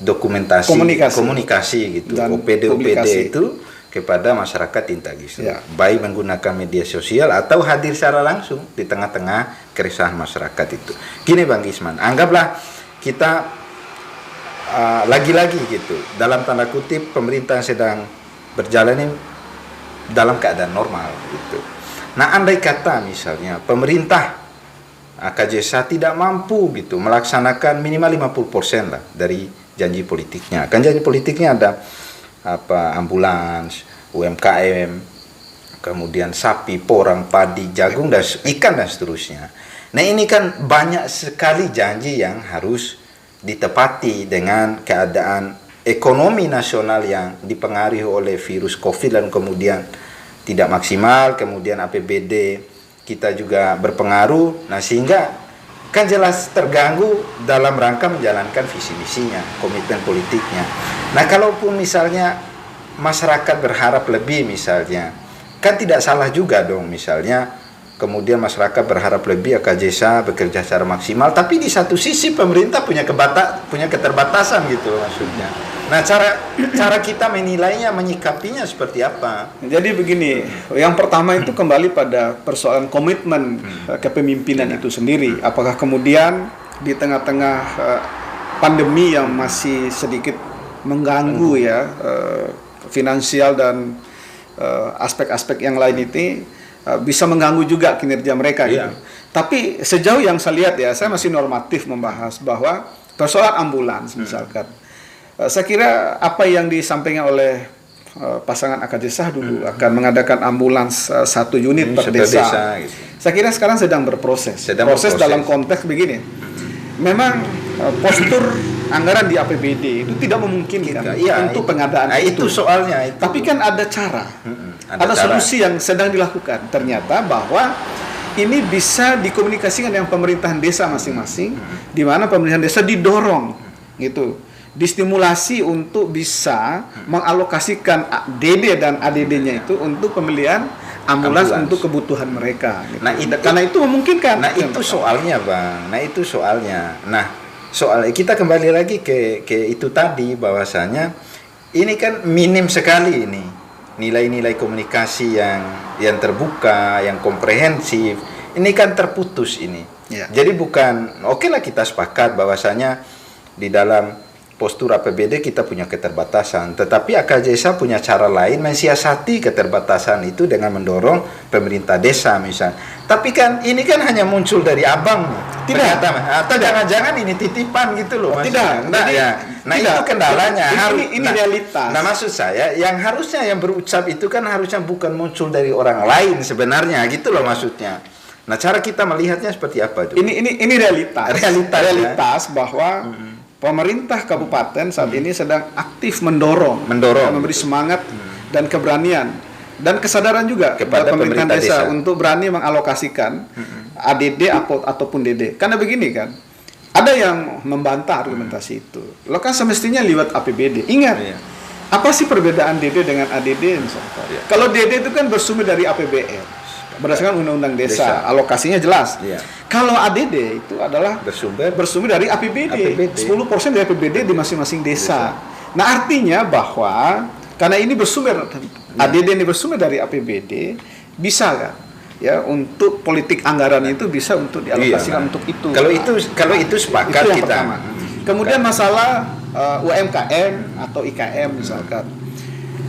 dokumentasi, komunikasi gitu. Dan OPD publikasi. itu kepada masyarakat Intagis. Ya. Baik menggunakan media sosial atau hadir secara langsung di tengah-tengah keresahan masyarakat itu. Gini Bang Gisman, anggaplah kita lagi-lagi gitu, dalam tanda kutip pemerintah sedang berjalan ini dalam keadaan normal gitu. Nah, andai kata misalnya pemerintah KJSA tidak mampu gitu melaksanakan minimal 50% lah dari janji politiknya. Kan janji politiknya ada ambulans, UMKM, kemudian sapi, porang, padi, jagung dan ikan dan seterusnya. Nah, ini kan banyak sekali janji yang harus ditepati dengan keadaan ekonomi nasional yang dipengaruhi oleh virus COVID dan kemudian tidak maksimal, kemudian APBD kita juga berpengaruh. Nah, sehingga kan jelas terganggu dalam rangka menjalankan visi misinya, komitmen politiknya. Nah, kalaupun misalnya masyarakat berharap lebih misalnya, kan tidak salah juga dong misalnya kemudian masyarakat berharap lebih KJSA bekerja secara maksimal, tapi di satu sisi pemerintah punya keterbatasan gitu maksudnya. Nah, cara kita menilainya, menyikapinya seperti apa? Jadi begini, yang pertama itu kembali pada persoalan komitmen kepemimpinan itu sendiri. Apakah kemudian di tengah-tengah pandemi yang masih sedikit mengganggu ya finansial dan aspek-aspek yang lain itu bisa mengganggu juga kinerja mereka gitu. Tapi sejauh yang saya lihat ya, saya masih normatif membahas bahwa persoalan ambulans misalkan. Saya kira apa yang disampaikan oleh pasangan AKJSA dulu akan mengadakan ambulans 1 unit per desa. Gitu. Saya kira sekarang sedang berproses. Proses dalam konteks begini. Memang postur anggaran di APBD itu tidak memungkinkan untuk pengadaan itu soalnya itu. Tapi kan ada cara. Ada solusi yang sedang dilakukan. Ternyata bahwa ini bisa dikomunikasikan dengan pemerintahan desa masing-masing, di mana pemerintahan desa didorong gitu, distimulasi untuk bisa mengalokasikan DD dan ADD-nya itu untuk pembelian ambulans untuk kebutuhan mereka. Gitu. Nah, karena itu memungkinkan. Nah, itu soalnya, Bang. Nah, itu soalnya. Nah, kita kembali lagi ke itu tadi, bahwasanya ini kan minim sekali ini nilai-nilai komunikasi yang terbuka, yang komprehensif. Ini kan terputus ini. Ya. Jadi bukan, oke lah kita sepakat bahwasanya di dalam postur APBD kita punya keterbatasan, tetapi AKJSA punya cara lain mensiasati keterbatasan itu dengan mendorong pemerintah desa misalnya. Tapi kan ini kan hanya muncul dari abang, tidak, atau jangan-jangan ini titipan gitu loh. Tidak, nah, ya. Nah tidak. Itu kendalanya. Ini realitas. Nah maksud saya, yang harusnya yang berucap itu kan harusnya bukan muncul dari orang lain sebenarnya, gitu loh maksudnya. Nah cara kita melihatnya seperti apa itu? Ini realitas. Realitas bahwa pemerintah kabupaten saat ini sedang aktif mendorong, memberi semangat dan keberanian dan kesadaran juga kepada pemerintah desa untuk berani mengalokasikan ADD ataupun DD. Karena begini kan, ada yang membantah argumentasi itu. Lo kan semestinya lewat APBD. Ingat, apa sih perbedaan DD dengan ADD misalkan? Kalau DD itu kan bersumber dari APBN. Berdasarkan Undang-Undang Desa, alokasinya jelas. Kalau ADD itu adalah bersumber dari APBD. 10% dari APBD di masing-masing desa. Nah, artinya bahwa karena ini bersumber ADD ini bersumber dari APBD, bisa kan? Ya, untuk politik anggaran itu bisa untuk dialokasikan untuk itu. Kalau itu sepakat itu yang kita. Pertama. Kemudian masalah UMKM atau IKM misalkan.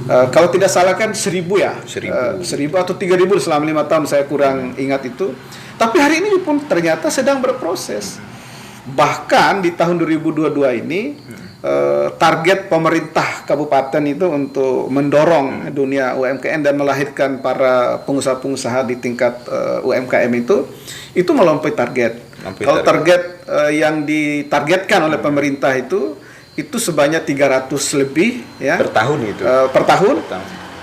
Kalau tidak salah kan 1.000 ya, 1.000 atau 3.000 selama 5 tahun, saya kurang ingat itu. Tapi hari ini pun ternyata sedang berproses. Bahkan di tahun 2022 ini target pemerintah kabupaten itu untuk mendorong dunia UMKM dan melahirkan para pengusaha-pengusaha di tingkat UMKM itu melampaui target. Kalau target yang ditargetkan oleh pemerintah itu sebanyak 300 lebih ya per tahun itu. Per tahun.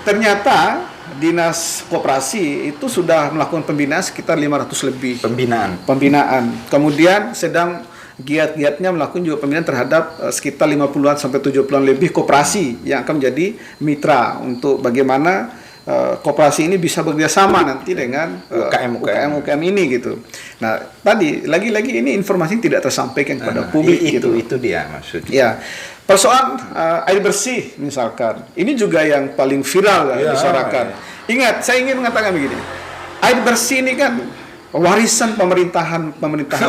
Ternyata Dinas Koperasi itu sudah melakukan pembinaan sekitar 500 lebih. Pembinaan. Kemudian sedang giat-giatnya melakukan juga pembinaan terhadap sekitar 50-an sampai 70-an lebih koperasi yang akan menjadi mitra untuk bagaimana koperasi ini bisa bekerjasama nanti dengan UKM ini gitu. Nah, tadi lagi-lagi ini informasi tidak tersampaikan kepada publik gitu. Itu dia maksudnya. Ya. Persoalan air bersih misalkan. Ini juga yang paling viral di masyarakat. Ingat, saya ingin mengatakan begini. Air bersih ini kan warisan pemerintahan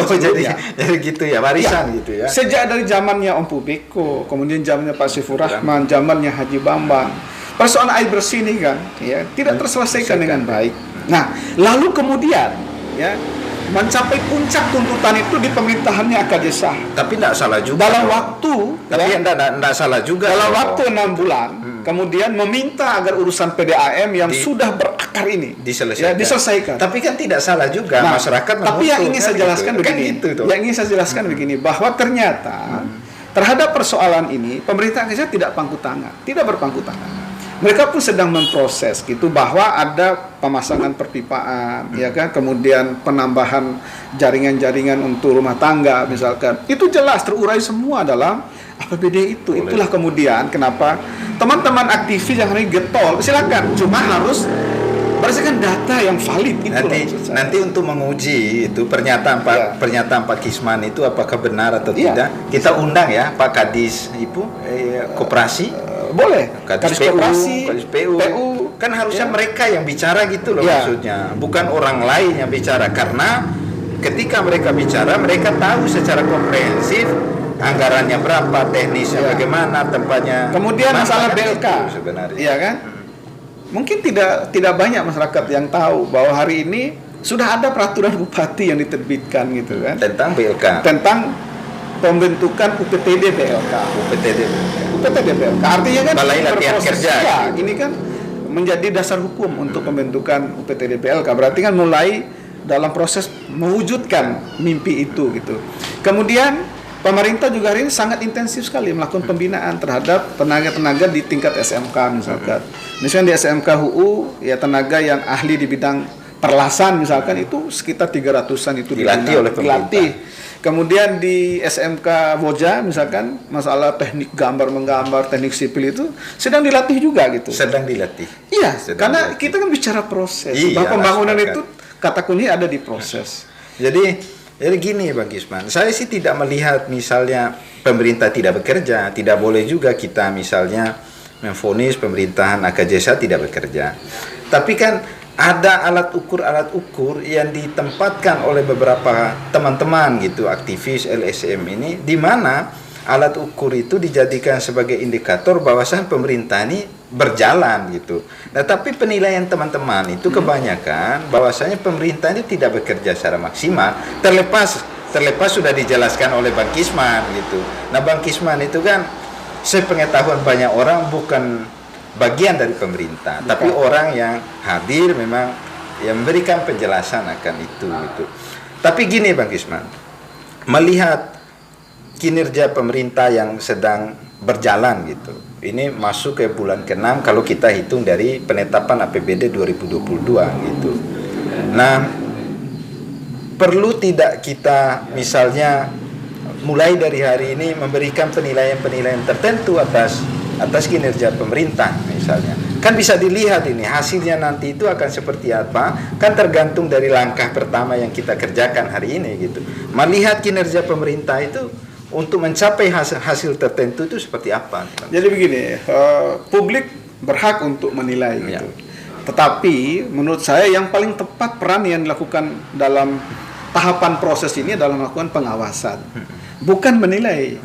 sebelumnya. Jadi gitu ya, warisan gitu ya. Sejak dari zamannya Om Pubeko, kemudian zamannya Pak Saiful Rahman, zamannya Haji Bambang. Persoalan air bersih ini kan ya tidak terselesaikan dengan baik. Nah, lalu kemudian ya mencapai puncak tuntutan itu di pemerintahannya Akadesa. Tapi tidak salah juga. Dalam waktu, tapi tidak salah juga. Dalam waktu 6 bulan, kemudian meminta agar urusan PDAM yang sudah berakar ini diselesaikan. Tapi kan tidak salah juga masyarakat. Tapi yang ingin saya jelaskan begini, begini bahwa ternyata terhadap persoalan ini pemerintah Akadesa tidak berpangku tangan. Mereka pun sedang memproses gitu bahwa ada pemasangan perpipaan ya kan, kemudian penambahan jaringan-jaringan untuk rumah tangga misalkan. Itu jelas terurai semua dalam APBD itu. Itulah kemudian kenapa teman-teman aktivis yang hari getol silakan, cuma harus berdasarkan data yang valid itu. Nanti untuk menguji itu pernyataan Pak Kisman itu apakah benar atau tidak, kita undang ya Pak Kadis Koperasi. Boleh. Kadis PU. Kan harusnya mereka yang bicara gitu loh maksudnya. Bukan orang lain yang bicara. Karena ketika mereka bicara, mereka tahu secara komprehensif anggarannya berapa, teknisnya bagaimana, tempatnya. Kemudian masalah BLK sebenarnya. Iya kan? Mungkin tidak banyak masyarakat yang tahu bahwa hari ini sudah ada peraturan bupati yang diterbitkan gitu kan. Tentang BLK. Tentang pembentukan UPTD BLK. Artinya kan Balai Latihan Kerja. Ya, ini kan menjadi dasar hukum untuk pembentukan UPTD BLK. Berarti kan mulai dalam proses mewujudkan mimpi itu gitu. Kemudian pemerintah juga hari ini sangat intensif sekali melakukan pembinaan terhadap tenaga-tenaga di tingkat SMK misalkan. Misalnya di SMK HU ya tenaga yang ahli di bidang perlasan misalkan itu sekitar 300-an itu dilatih oleh pemerintah. Kemudian di SMK Boja misalkan masalah teknik menggambar, teknik sipil itu sedang dilatih juga gitu. Iya, karena kita kan bicara proses. Bahwa pembangunan itu kata kunci ada di proses. Jadi gini Bang Kisman, saya sih tidak melihat misalnya pemerintah tidak bekerja, tidak boleh juga kita misalnya memvonis pemerintahan Akadesa tidak bekerja. Tapi kan ada alat ukur yang ditempatkan oleh beberapa teman-teman gitu, aktivis LSM ini, di mana alat ukur itu dijadikan sebagai indikator bahwasan pemerintah ini berjalan gitu. Nah, tapi penilaian teman-teman itu kebanyakan bahwasanya pemerintah ini tidak bekerja secara maksimal, terlepas sudah dijelaskan oleh Bang Kisman gitu. Nah, Bang Kisman itu kan sepengetahuan banyak orang bukan bagian dari pemerintah, tapi orang yang hadir memang yang memberikan penjelasan akan itu gitu. Tapi gini Bang Kisman, melihat kinerja pemerintah yang sedang berjalan gitu, ini masuk ke bulan ke-6 kalau kita hitung dari penetapan APBD 2022 gitu. Nah, perlu tidak kita misalnya mulai dari hari ini memberikan penilaian tertentu atas kinerja pemerintah misalnya. Kan bisa dilihat ini hasilnya nanti itu akan seperti apa, kan tergantung dari langkah pertama yang kita kerjakan hari ini gitu. Melihat kinerja pemerintah itu untuk mencapai hasil tertentu itu seperti apa? Jadi begini, publik berhak untuk menilai gitu. Tetapi menurut saya yang paling tepat peran yang dilakukan dalam tahapan proses ini adalah melakukan pengawasan, bukan menilai.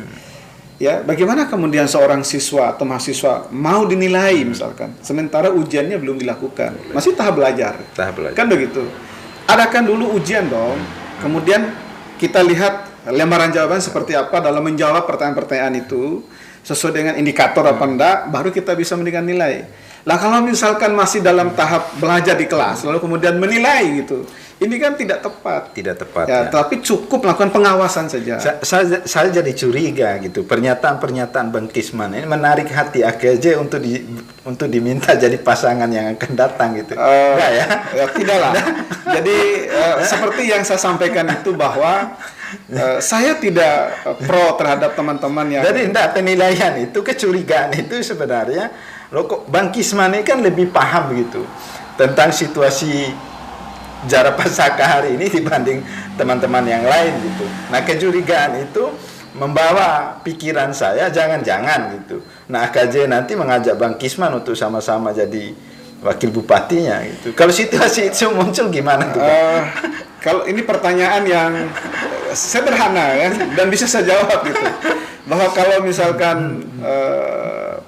Ya, bagaimana kemudian seorang siswa atau mahasiswa mau dinilai misalkan, sementara ujiannya belum dilakukan, masih tahap belajar. Kan begitu. Adakan dulu ujian dong, kemudian kita lihat lembaran jawaban seperti apa dalam menjawab pertanyaan-pertanyaan itu, sesuai dengan indikator apa enggak, baru kita bisa memberikan nilai. Lah kalau misalkan masih dalam tahap belajar di kelas, lalu kemudian menilai gitu, ini kan tidak tepat. Tidak tepat. Ya, tapi cukup melakukan pengawasan saja. Saya jadi curiga gitu. Pernyataan Bang Kisman ini menarik hati AKJ untuk diminta jadi pasangan yang akan datang gitu. Enggak ya? Ya tidaklah. Jadi seperti yang saya sampaikan itu bahwa saya tidak pro terhadap teman-teman yang. Jadi enggak, penilaian itu, kecurigaan itu sebenarnya loh, kok Bang Kisman ini kan lebih paham gitu tentang situasi Jara Pasaka hari ini dibanding teman-teman yang lain gitu. Nah, kecurigaan itu membawa pikiran saya jangan-jangan gitu. Nah, AKJ nanti mengajak Bang Kisman untuk sama-sama jadi wakil bupatinya gitu. Kalau situasi itu muncul gimana tuh? Kalau ini pertanyaan yang sederhana ya, dan bisa saya jawab gitu. Bahwa kalau misalkan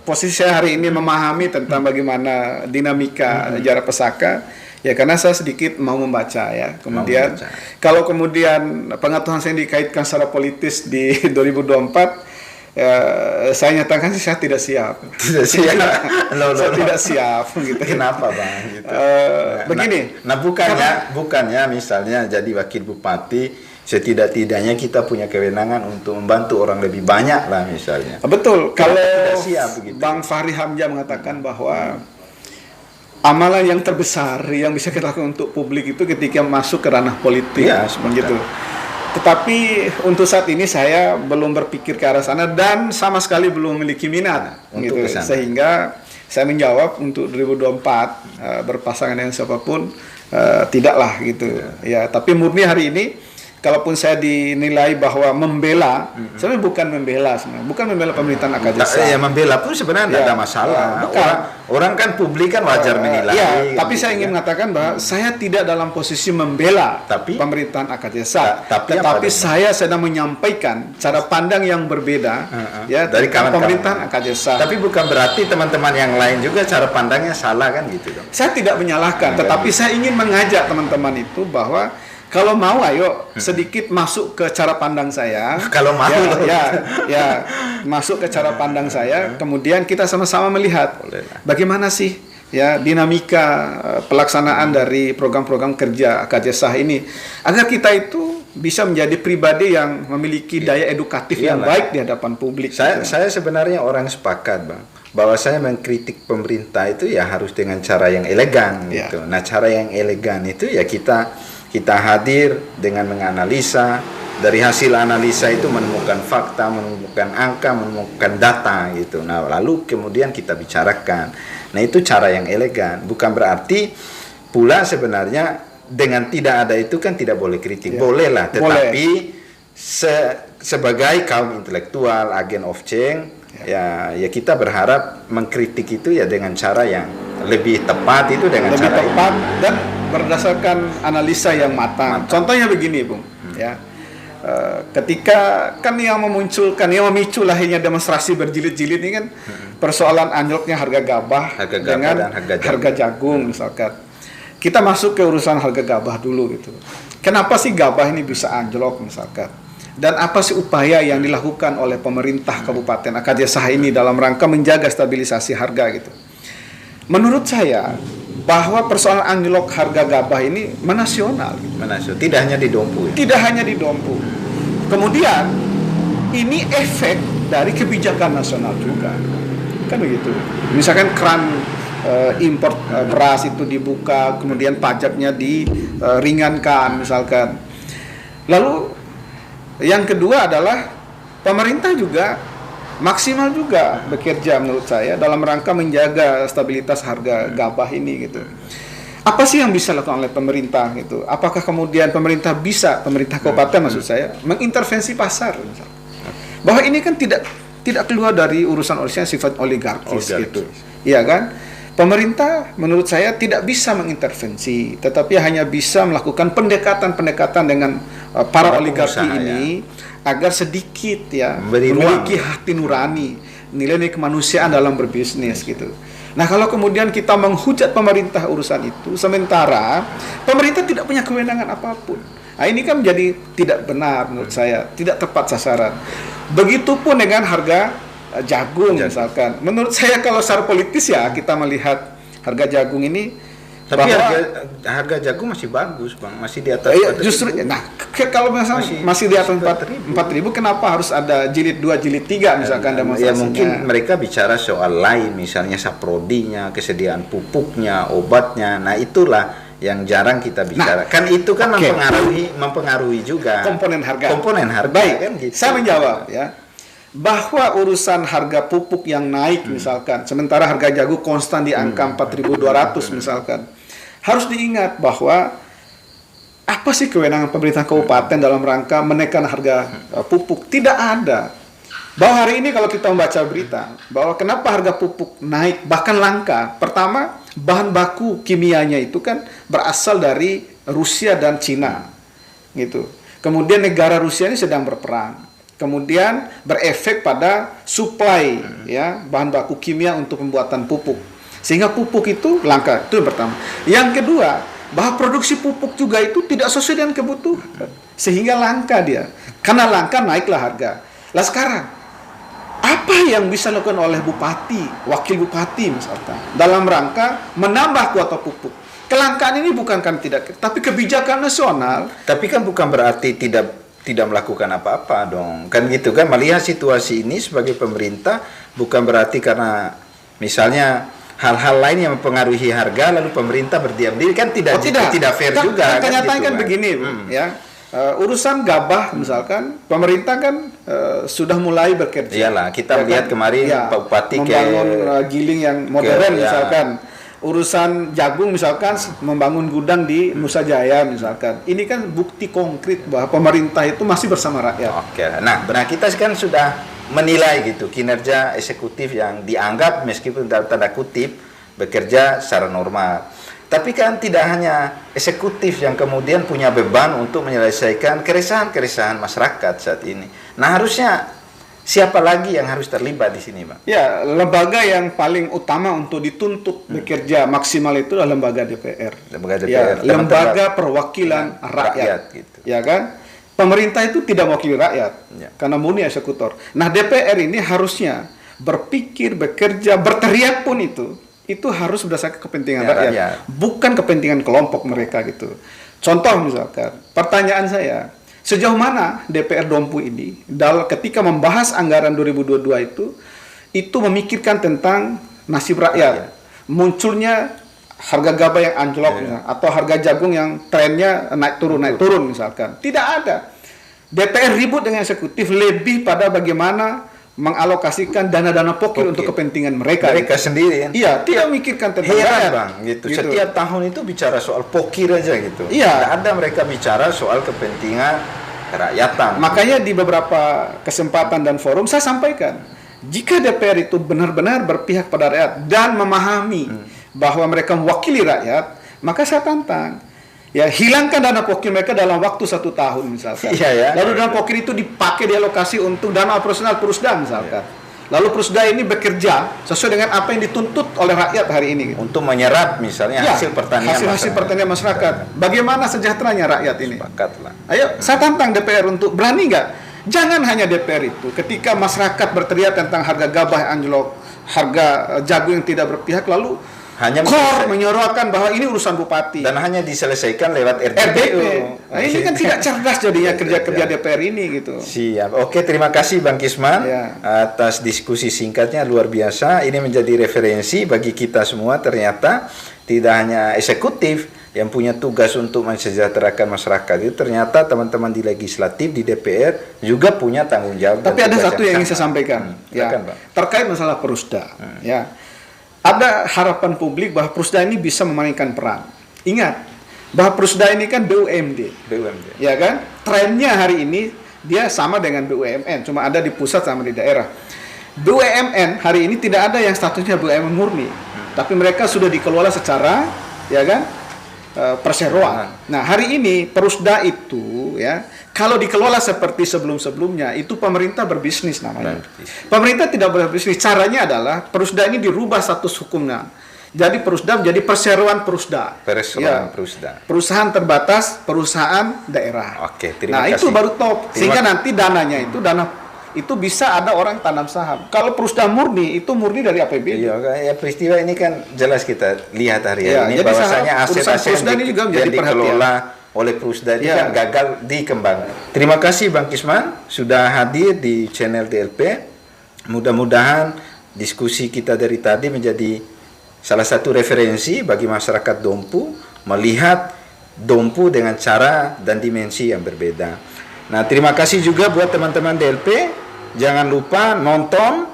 posisi saya hari ini memahami tentang bagaimana dinamika Jara Pasaka, ya karena saya sedikit mau membaca ya. Kemudian kalau kemudian pengetahuan saya dikaitkan secara politis di 2024, saya nyatakan sih saya tidak siap. Tidak siap. Saya tidak siap gitu. Kenapa Bang? Gitu. Begini. Nah, bukannya misalnya jadi wakil bupati, setidak-tidaknya kita punya kewenangan untuk membantu orang lebih banyak lah misalnya. Betul. Kalau siap, begitu. Bang Fahri Hamzah mengatakan bahwa amalan yang terbesar yang bisa kita lakukan untuk publik itu ketika masuk ke ranah politik, ya, begitu. Tetapi untuk saat ini saya belum berpikir ke arah sana dan sama sekali belum memiliki minat gitu. Sehingga saya menjawab untuk 2024 berpasangan dengan siapapun tidaklah gitu. Ya, tapi murni hari ini kalaupun saya dinilai bahwa membela, sebenarnya bukan membela pemerintahan AKJ. Ya, membela pun sebenarnya tidak ada masalah. Orang kan publik kan wajar menilai. Ya, tapi saya ingin mengatakan bahwa saya tidak dalam posisi membela pemerintahan AKJ. Tetapi saya sedang menyampaikan cara pandang yang berbeda ya dari pemerintahan AKJ. Tapi bukan berarti teman-teman yang lain juga cara pandangnya salah kan gitu dong. Saya tidak menyalahkan, tetapi saya ingin mengajak teman-teman itu bahwa kalau mau ayo sedikit masuk ke cara pandang saya. Kalau mau ya masuk ke cara pandang saya, kemudian kita sama-sama melihat bagaimana sih ya dinamika pelaksanaan dari program-program kerja AKJ ini agar kita itu bisa menjadi pribadi yang memiliki daya edukatif yang baik di hadapan publik. Saya sebenarnya orang sepakat, Bang, bahwa saya mengkritik pemerintah itu ya harus dengan cara yang elegan gitu. Nah, cara yang elegan itu ya kita hadir dengan menganalisa, dari hasil analisa itu menemukan fakta, menemukan angka, menemukan data gitu. Nah, lalu kemudian kita bicarakan. Nah, itu cara yang elegan. Bukan berarti pula sebenarnya dengan tidak ada itu kan tidak boleh kritik. Bolehlah, tetapi sebagai kaum intelektual, agen of change, ya kita berharap mengkritik itu ya dengan cara yang lebih tepat, itu dengan lebih cara tepat dan berdasarkan analisa yang matang. Contohnya begini, Bung, ya. Ketika kan yang memicu lahirnya demonstrasi berjilid-jilid ini kan persoalan anjloknya harga gabah dengan harga jagung misalkan. Kita masuk ke urusan harga gabah dulu gitu. Kenapa sih gabah ini bisa anjlok misalkan? Dan apa sih upaya yang dilakukan oleh pemerintah Kabupaten AKJ ini dalam rangka menjaga stabilisasi harga gitu? Menurut saya bahwa persoalan anjlok harga gabah ini menasional. Tidak hanya di Dompu. Tidak hanya di Dompu. Kemudian ini efek dari kebijakan nasional juga. Kan begitu. Misalkan keran impor beras itu dibuka, kemudian pajaknya diringankan misalkan. Lalu yang kedua adalah pemerintah juga maksimal juga bekerja menurut saya dalam rangka menjaga stabilitas harga gabah ini gitu. Apa sih yang bisa dilakukan oleh pemerintah gitu? Apakah kemudian pemerintah kabupaten maksud saya mengintervensi pasar misalnya? Bahwa ini kan tidak keluar dari urusan sifat oligarkis gitu. Iya kan? Pemerintah menurut saya tidak bisa mengintervensi, tetapi hanya bisa melakukan pendekatan-pendekatan dengan para oligarki ini agar sedikit memiliki hati nurani, nilai-nilai kemanusiaan dalam berbisnis gitu. Nah, kalau kemudian kita menghujat pemerintah urusan itu, sementara pemerintah tidak punya kewenangan apapun. Nah, ini kan menjadi tidak benar menurut saya, tidak tepat sasaran. Begitupun dengan harga jagung misalkan. Menurut saya kalau secara politis ya kita melihat harga jagung ini, tapi harga jagung masih bagus, Bang. Masih di atas 4.000. Justru kalau misalnya masih di atas 4.000, kenapa harus ada jilid 2, jilid 3 misalkan demonstrasinya? Ya mungkin mereka bicara soal lain, misalnya saprodinya, kesediaan pupuknya, obatnya. Nah, itulah yang jarang kita bicara. Kan itu kan mempengaruhi juga komponen harga. Baik, kan gitu. Saya menjawab ya, bahwa urusan harga pupuk yang naik misalkan, sementara harga jagung konstan di angka 4.200 misalkan, harus diingat bahwa apa sih kewenangan pemerintah kabupaten dalam rangka menekan harga pupuk? Tidak ada. Bahwa hari ini kalau kita membaca berita bahwa kenapa harga pupuk naik bahkan langka, pertama bahan baku kimianya itu kan berasal dari Rusia dan Cina gitu. Kemudian negara Rusia ini sedang berperang, kemudian berefek pada supply bahan baku kimia untuk pembuatan pupuk, sehingga pupuk itu langka. Itu yang pertama. Yang kedua, bahwa produksi pupuk juga itu tidak sesuai dengan kebutuhan, sehingga langka dia. Karena langka, naiklah harga. Lah sekarang apa yang bisa dilakukan oleh bupati, wakil bupati misalkan, dalam rangka menambah kuota pupuk? Kelangkaan ini bukan kan tidak, tapi kebijakan nasional. Tapi kan bukan berarti tidak melakukan apa-apa dong. Kan gitu kan, melihat situasi ini sebagai pemerintah bukan berarti karena misalnya hal-hal lain yang mempengaruhi harga lalu pemerintah berdiam diri, kan tidak fair juga. Kenyataan kan begini ya. Urusan gabah misalkan, pemerintah kan sudah mulai bekerja. Iyalah, kita lihat kemarin Pak Bupati membangun giling yang modern misalkan. Urusan jagung misalkan membangun gudang di Nusa Jaya misalkan. Ini kan bukti konkret bahwa pemerintah itu masih bersama rakyat. Oke. Nah, kita kan sudah menilai gitu kinerja eksekutif yang dianggap meskipun dalam tanda kutip bekerja secara normal. Tapi kan tidak hanya eksekutif yang kemudian punya beban untuk menyelesaikan keresahan-keresahan masyarakat saat ini. Nah, harusnya siapa lagi yang harus terlibat di sini, Bang? Ya, lembaga yang paling utama untuk dituntut bekerja maksimal itu adalah lembaga DPR. Lembaga perwakilan rakyat gitu. Ya kan? Pemerintah itu tidak mewakili rakyat karena murni eksekutor. Nah, DPR ini harusnya berpikir, bekerja, berteriak pun itu harus berdasarkan kepentingan rakyat, bukan kepentingan kelompok mereka gitu. Contoh misalkan, pertanyaan saya, sejauh mana DPR Dompu ini ketika membahas anggaran 2022 itu memikirkan tentang nasib rakyat? Munculnya harga gabah yang anjlok atau harga jagung yang trennya naik turun misalkan. Tidak ada. DPR ribut dengan eksekutif lebih pada bagaimana mengalokasikan dana-dana pokir untuk kepentingan mereka sendiri. Iya, tidak memikirkan tentang rakyat, Bang, gitu. Setiap tahun itu bicara soal pokir aja gitu. Iya. Tidak ada mereka bicara soal kepentingan kerakyatan. Makanya di beberapa kesempatan dan forum saya sampaikan, jika DPR itu benar-benar berpihak pada rakyat dan memahami bahwa mereka mewakili rakyat, maka saya tantang, hilangkan dana pokir mereka dalam waktu 1 tahun misalkan. Lalu dana pokir itu dipakai dialokasi untuk dana operasional Perusda misalkan. Lalu Perusda ini bekerja sesuai dengan apa yang dituntut oleh rakyat hari ini. Untuk menyerap misalnya hasil pertanian masyarakat. Bagaimana sejahteranya rakyat ini? Sepakatlah. Ayo, saya tantang DPR untuk berani nggak? Jangan hanya DPR itu. Ketika masyarakat berteriak tentang harga gabah anjlok, harga jagung yang tidak berpihak, lalu hanya menyorotkan bahwa ini urusan bupati dan hanya diselesaikan lewat RDP. Nah, ini kan tidak cerdas jadinya kerja DPR ini gitu. Siap. Oke, terima kasih Bang Kisman atas diskusi singkatnya, luar biasa. Ini menjadi referensi bagi kita semua. Ternyata tidak hanya eksekutif yang punya tugas untuk mensejahterakan masyarakat, itu ternyata teman-teman di legislatif, di DPR juga punya tanggung jawab. Tapi ada satu yang ingin saya sampaikan, terkait masalah Perusda. Ada harapan publik bahwa Perusda ini bisa memainkan peran. Ingat bahwa Perusda ini kan BUMD. Ya kan? Trennya hari ini dia sama dengan BUMN, cuma ada di pusat sama di daerah. BUMN hari ini tidak ada yang statusnya BUMN murni. tapi mereka sudah dikelola secara ya kan perseroan. Nah, hari ini Perusda itu ya kalau dikelola seperti sebelum-sebelumnya itu pemerintah berbisnis namanya. Pemerintah tidak berbisnis. Caranya adalah Perusda ini dirubah status hukumnya. Jadi Perusda menjadi perseroan Perusda. Perseroan Perusda. Perusahaan terbatas, perusahaan daerah. Oke, terima kasih. Itu baru top. Sehingga nanti dananya itu bisa ada orang tanam saham. Kalau Perusda murni itu murni dari APBD. Iya, ya peristiwa ini kan jelas kita lihat hari ini jadi bahwasanya aset-aset yang dikelola oleh Perusda ini kan gagal dikembangkan. Terima kasih Bang Kisman sudah hadir di channel DLP. Mudah-mudahan diskusi kita dari tadi menjadi salah satu referensi bagi masyarakat Dompu melihat Dompu dengan cara dan dimensi yang berbeda. Nah, terima kasih juga buat teman-teman DLP. Jangan lupa nonton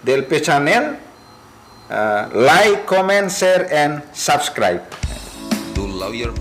DLP channel, like, comment, share, and subscribe. To lawyer